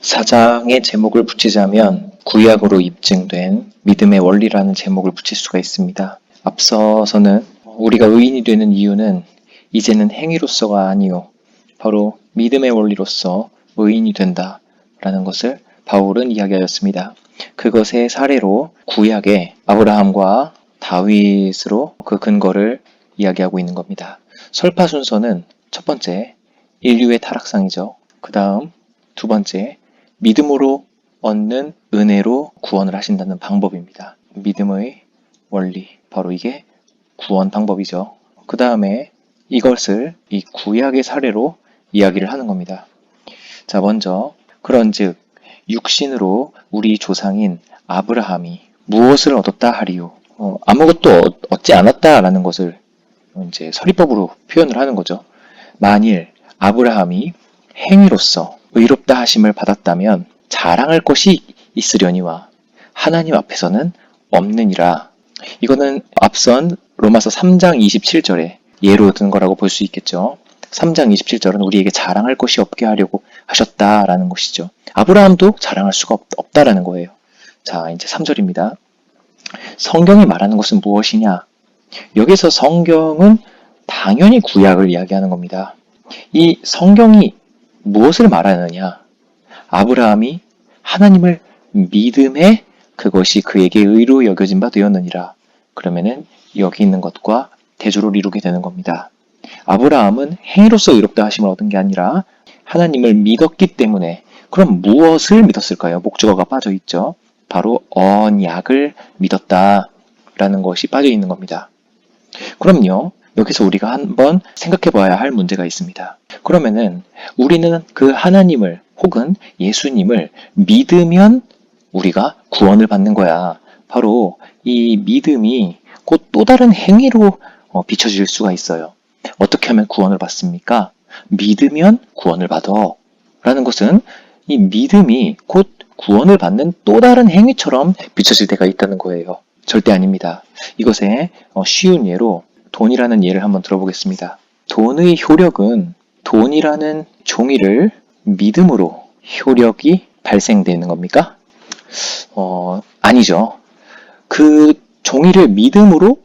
사장의 제목을 붙이자면 구약으로 입증된 믿음의 원리라는 제목을 붙일 수가 있습니다. 앞서서는 우리가 의인이 되는 이유는 이제는 행위로서가 아니요 바로 믿음의 원리로서 의인이 된다라는 것을 바울은 이야기하였습니다. 그것의 사례로 구약의 아브라함과 다윗으로 그 근거를 이야기하고 있는 겁니다. 설파 순서는 첫 번째 인류의 타락상이죠. 그 다음 두 번째 믿음으로 얻는 은혜로 구원을 하신다는 방법입니다. 믿음의 원리, 바로 이게 구원 방법이죠. 그 다음에 이것을 이 구약의 사례로 이야기를 하는 겁니다. 자, 먼저 그런즉 육신으로 우리 조상인 아브라함이 무엇을 얻었다 하리요? 아무것도 얻지 않았다라는 것을 이제 서리법으로 표현을 하는 거죠. 만일 아브라함이 행위로서 의롭다 하심을 받았다면 자랑할 것이 있으려니와 하나님 앞에서는 없느니라. 이거는 앞선 로마서 3장 27절에 예로 든 거라고 볼 수 있겠죠. 3장 27절은 우리에게 자랑할 것이 없게 하려고 하셨다라는 것이죠. 아브라함도 자랑할 수가 없다라는 거예요. 자, 이제 3절입니다. 성경이 말하는 것은 무엇이냐? 여기서 성경은 당연히 구약을 이야기하는 겁니다. 이 성경이 무엇을 말하느냐? 아브라함이 하나님을 믿음에 그것이 그에게 의로 여겨진 바 되었느니라. 그러면은 여기 있는 것과 대조를 이루게 되는 겁니다. 아브라함은 행위로서 의롭다 하심을 얻은 게 아니라 하나님을 믿었기 때문에, 그럼 무엇을 믿었을까요? 목적어가 빠져 있죠. 바로 언약을 믿었다라는 것이 빠져 있는 겁니다. 그럼요, 여기서 우리가 한번 생각해 봐야 할 문제가 있습니다. 그러면은 우리는 그 하나님을 혹은 예수님을 믿으면 우리가 구원을 받는 거야. 바로 이 믿음이 곧 또 다른 행위로 비춰질 수가 있어요. 어떻게 하면 구원을 받습니까? 믿으면 구원을 받아 라는 것은 이 믿음이 곧 구원을 받는 또 다른 행위처럼 비춰질 때가 있다는 거예요. 절대 아닙니다. 이것의 쉬운 예로 돈이라는 예를 한번 들어보겠습니다. 돈의 효력은 돈이라는 종이를 믿음으로 효력이 발생되는 겁니까? 아니죠. 그 종이를 믿음으로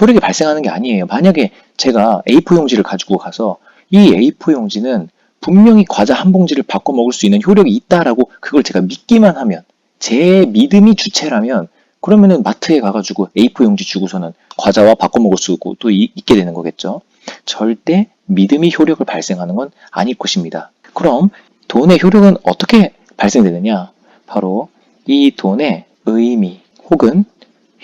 효력이 발생하는 게 아니에요. 만약에 제가 A4 용지를 가지고 가서 이 A4 용지는 분명히 과자 한 봉지를 바꿔 먹을 수 있는 효력이 있다라고 그걸 제가 믿기만 하면, 제 믿음이 주체라면, 그러면은 마트에 가가지고 A4 용지 주고서는 과자와 바꿔 먹을 수도 있게 되는 거겠죠. 절대 믿음이 효력을 발생하는 건 아닐 것입니다. 그럼 돈의 효력은 어떻게 발생되느냐? 바로 이 돈의 의미 혹은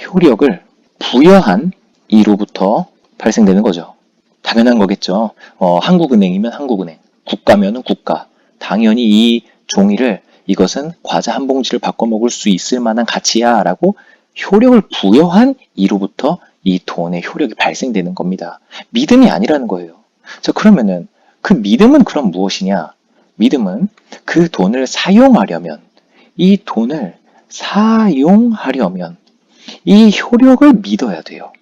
효력을 부여한 이로부터 발생되는 거죠. 당연한 거겠죠. 한국은행이면 한국은행, 국가면은 국가. 당연히 이 종이를 이것은 과자 한 봉지를 바꿔 먹을 수 있을 만한 가치야 라고 효력을 부여한 이로부터 이 돈의 효력이 발생되는 겁니다. 믿음이 아니라는 거예요. 자, 그러면은 그 믿음은 그럼 무엇이냐? 믿음은 그 돈을 사용하려면, 이 돈을 사용하려면 이 효력을 믿어야 돼요.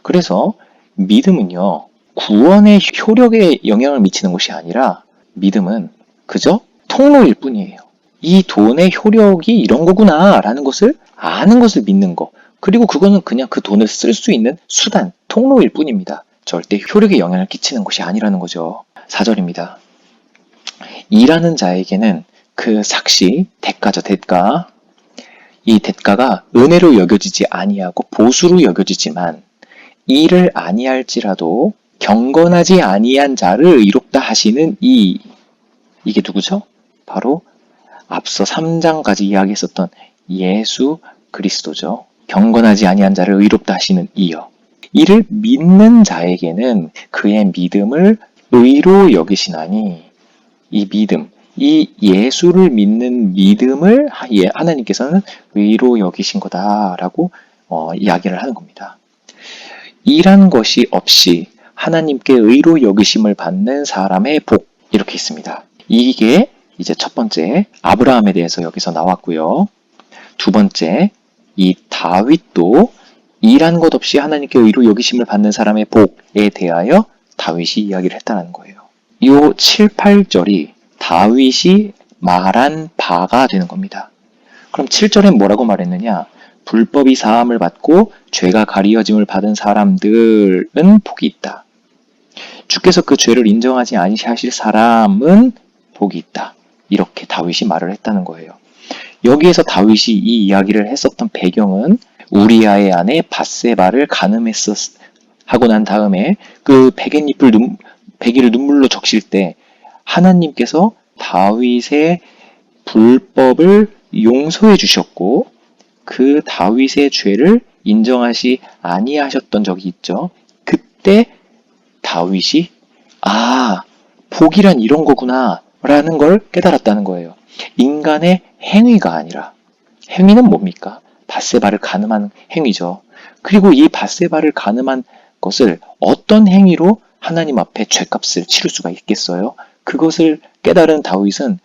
그래서 믿음은요, 구원의 효력에 영향을 미치는 것이 아니라 믿음은 그저 통로일 뿐이에요. 이 돈의 효력이 이런 거구나 라는 것을 아는 것을 믿는 거, 그리고 그거는 그냥 그 돈을 쓸 수 있는 수단, 통로일 뿐입니다. 절대 효력에 영향을 끼치는 것이 아니라는 거죠. 4절입니다. 일하는 자에게는 그 삭시, 대가죠, 대가. 이 대가가 은혜로 여겨지지 아니하고 보수로 여겨지지만 이를 아니할지라도 경건하지 아니한 자를 의롭다 하시는 이게 누구죠? 바로 앞서 3장까지 이야기했었던 예수 그리스도죠. 경건하지 아니한 자를 의롭다 하시는 이요. 이를 믿는 자에게는 그의 믿음을 의로 여기시나니, 이 믿음, 이 예수를 믿는 믿음을 하나님께서는 의로 여기신 거다라고 이야기를 하는 겁니다. 일한 것이 없이 하나님께 의로 여기심을 받는 사람의 복, 이렇게 있습니다. 이게 이제 첫 번째 아브라함에 대해서 여기서 나왔고요. 두 번째, 이 다윗도 일한 것 없이 하나님께 의로 여기심을 받는 사람의 복에 대하여 다윗이 이야기를 했다는 거예요. 이 7, 8절이 다윗이 말한 바가 되는 겁니다. 그럼 7절엔 뭐라고 말했느냐? 불법이 사함을 받고 죄가 가리어짐을 받은 사람들은 복이 있다. 주께서 그 죄를 인정하지 아니하실 사람은 복이 있다. 이렇게 다윗이 말을 했다는 거예요. 여기에서 다윗이 이 이야기를 했었던 배경은 우리아의 아내 밧세바를 하고 난 다음에 그 베개를 눈물로 적실 때 하나님께서 다윗의 불법을 용서해 주셨고 그 다윗의 죄를 인정하시 아니하셨던 적이 있죠. 그때 다윗이 복이란 이런 거구나 라는 걸 깨달았다는 거예요. 인간의 행위가 아니라, 행위는 뭡니까? 밧세바를 간음한 행위죠. 그리고 이 밧세바를 간음한 것을 어떤 행위로 하나님 앞에 죄값을 치를 수가 있겠어요? 그것을 깨달은 다윗은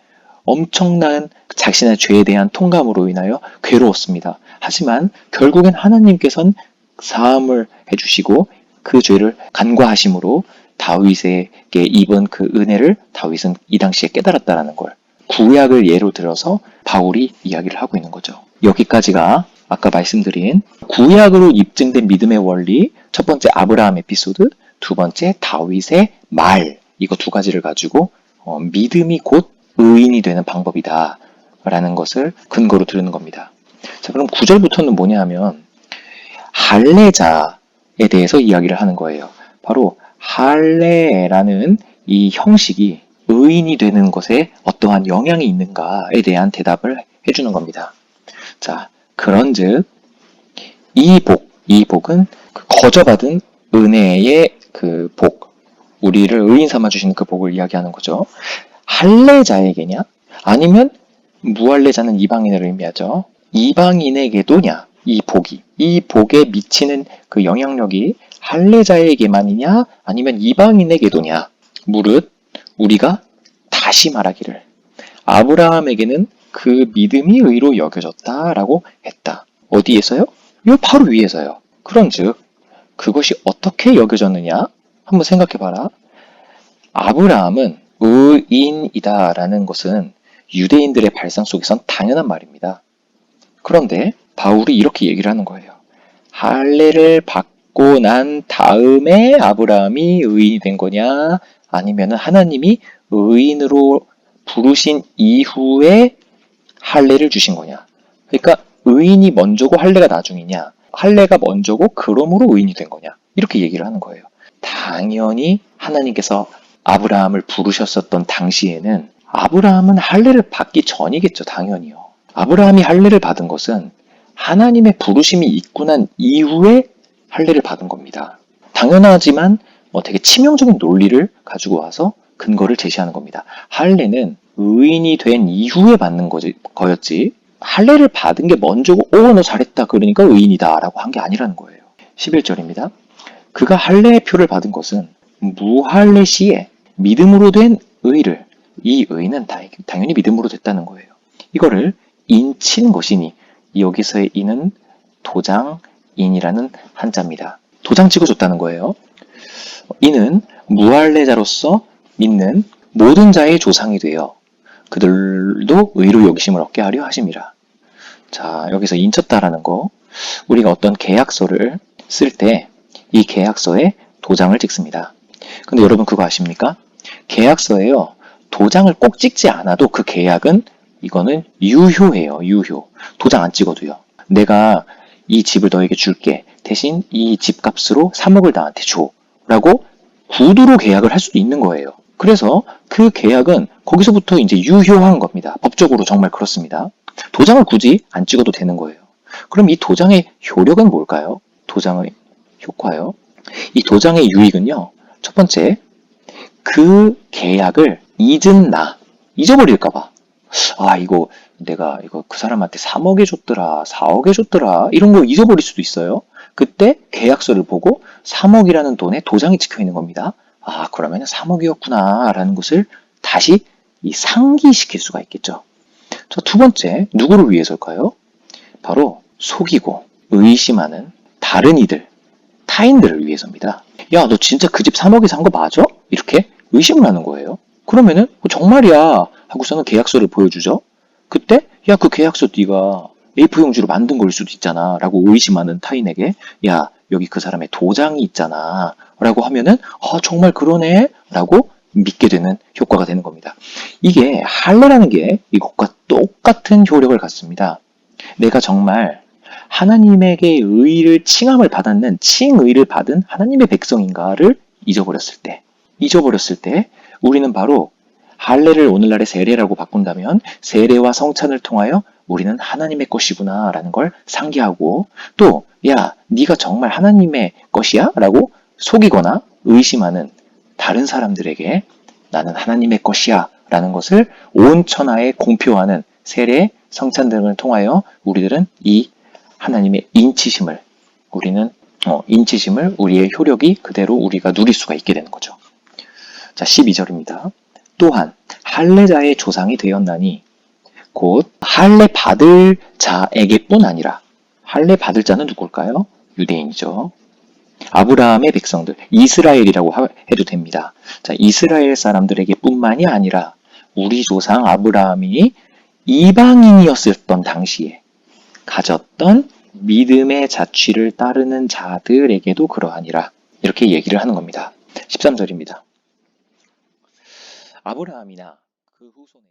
엄청난 자신의 죄에 대한 통감으로 인하여 괴로웠습니다. 하지만 결국엔 하나님께서는 사함을 해주시고 그 죄를 간과하심으로 다윗에게 입은 그 은혜를 다윗은 이 당시에 깨달았다는 걸 구약을 예로 들어서 바울이 이야기를 하고 있는 거죠. 여기까지가 아까 말씀드린 구약으로 입증된 믿음의 원리, 첫 번째 아브라함 에피소드, 두 번째 다윗의 말, 이거 두 가지를 가지고 믿음이 곧 의인이 되는 방법이다 라는 것을 근거로 들은 겁니다. 자, 그럼 9절부터는 뭐냐 하면 할례자에 대해서 이야기를 하는 거예요. 바로 할례라는 이 형식이 의인이 되는 것에 어떠한 영향이 있는가에 대한 대답을 해주는 겁니다. 자, 그런즉 이 복은 그 거저받은 은혜의 그 복, 우리를 의인 삼아 주시는 그 복을 이야기하는 거죠. 할례자에게냐? 아니면 무할례자는 이방인을 의미하죠. 이방인에게도냐? 이 복에 미치는 그 영향력이 할례자에게만이냐? 아니면 이방인에게도냐? 무릇 우리가 다시 말하기를 아브라함에게는 그 믿음이 의로 여겨졌다라고 했다. 어디에서요? 요 바로 위에서요. 그런즉 그것이 어떻게 여겨졌느냐? 한번 생각해봐라. 아브라함은 의인이다라는 것은 유대인들의 발상 속에선 당연한 말입니다. 그런데 바울이 이렇게 얘기를 하는 거예요. 할례를 받고 난 다음에 아브라함이 의인이 된 거냐? 아니면 하나님이 의인으로 부르신 이후에 할례를 주신 거냐? 그러니까 의인이 먼저고 할례가 나중이냐? 할례가 먼저고 그러므로 의인이 된 거냐? 이렇게 얘기를 하는 거예요. 당연히 하나님께서 아브라함을 부르셨었던 당시에는 아브라함은 할례를 받기 전이겠죠. 당연히요. 아브라함이 할례를 받은 것은 하나님의 부르심이 있고 난 이후에 할례를 받은 겁니다. 당연하지만 되게 치명적인 논리를 가지고 와서 근거를 제시하는 겁니다. 할례는 의인이 된 이후에 받는 거였지 할례를 받은 게 먼저고 너 잘했다 그러니까 의인이다 라고 한 게 아니라는 거예요. 11절입니다. 그가 할례의 표를 받은 것은 무할례 시에 믿음으로 된 의를, 이 의는 당연히 믿음으로 됐다는 거예요. 이거를 인친 것이니 여기서의 인은 도장인이라는 한자입니다. 도장 찍어줬다는 거예요. 이는 무할례자로서 믿는 모든 자의 조상이 되어 그들도 의로 여기심을 얻게 하려 하심이라. 자, 여기서 인쳤다라는 거, 우리가 어떤 계약서를 쓸 때 이 계약서에 도장을 찍습니다. 근데 여러분 그거 아십니까? 계약서에요, 도장을 꼭 찍지 않아도 그 계약은 이거는 유효해요. 유효. 도장 안 찍어도요. 내가 이 집을 너에게 줄게. 대신 이 집값으로 3억을 나한테 줘. 라고 구두로 계약을 할 수도 있는 거예요. 그래서 그 계약은 거기서부터 이제 유효한 겁니다. 법적으로 정말 그렇습니다. 도장을 굳이 안 찍어도 되는 거예요. 그럼 이 도장의 효력은 뭘까요? 도장의 효과요. 이 도장의 유익은요. 첫 번째, 그 계약을 잊어버릴까봐. 내가 그 사람한테 3억에 줬더라, 4억에 줬더라, 이런 거 잊어버릴 수도 있어요. 그때 계약서를 보고 3억이라는 돈에 도장이 찍혀 있는 겁니다. 그러면 3억이었구나, 라는 것을 다시 상기시킬 수가 있겠죠. 자, 두 번째, 누구를 위해서일까요? 바로 속이고 의심하는 다른 이들, 타인들을 위해서입니다. 야, 너 진짜 그 집 3억에 산 거 맞아? 이렇게 의심을 하는 거예요. 그러면은 정말이야. 하고서는 계약서를 보여주죠. 그때 야, 그 계약서 네가 A4 용지로 만든 걸 수도 있잖아 라고 의심하는 타인에게 야, 여기 그 사람의 도장이 있잖아 라고 하면은 정말 그러네 라고 믿게 되는 효과가 되는 겁니다. 이게 할례라는 게 이것과 똑같은 효력을 갖습니다. 내가 정말 하나님에게 의를 칭함을 받았는 칭의를 받은 하나님의 백성인가를 잊어버렸을 때 우리는 바로 할례를 오늘날의 세례라고 바꾼다면 세례와 성찬을 통하여 우리는 하나님의 것이구나 라는 걸 상기하고 또 야, 네가 정말 하나님의 것이야? 라고 속이거나 의심하는 다른 사람들에게 나는 하나님의 것이야 라는 것을 온 천하에 공표하는 세례, 성찬 등을 통하여 우리들은 이 하나님의 인치심을 우리의 효력이 그대로 우리가 누릴 수가 있게 되는 거죠. 자, 12절입니다. 또한 할례자의 조상이 되었나니 곧 할례 받을 자에게뿐 아니라 할례 받을 자는 누굴까요? 유대인이죠. 아브라함의 백성들, 이스라엘이라고 해도 됩니다. 자, 이스라엘 사람들에게 뿐만이 아니라 우리 조상 아브라함이 이방인이었던 당시에 가졌던 믿음의 자취를 따르는 자들에게도 그러하니라. 이렇게 얘기를 하는 겁니다. 13절입니다. 아브라함이나 그 후손에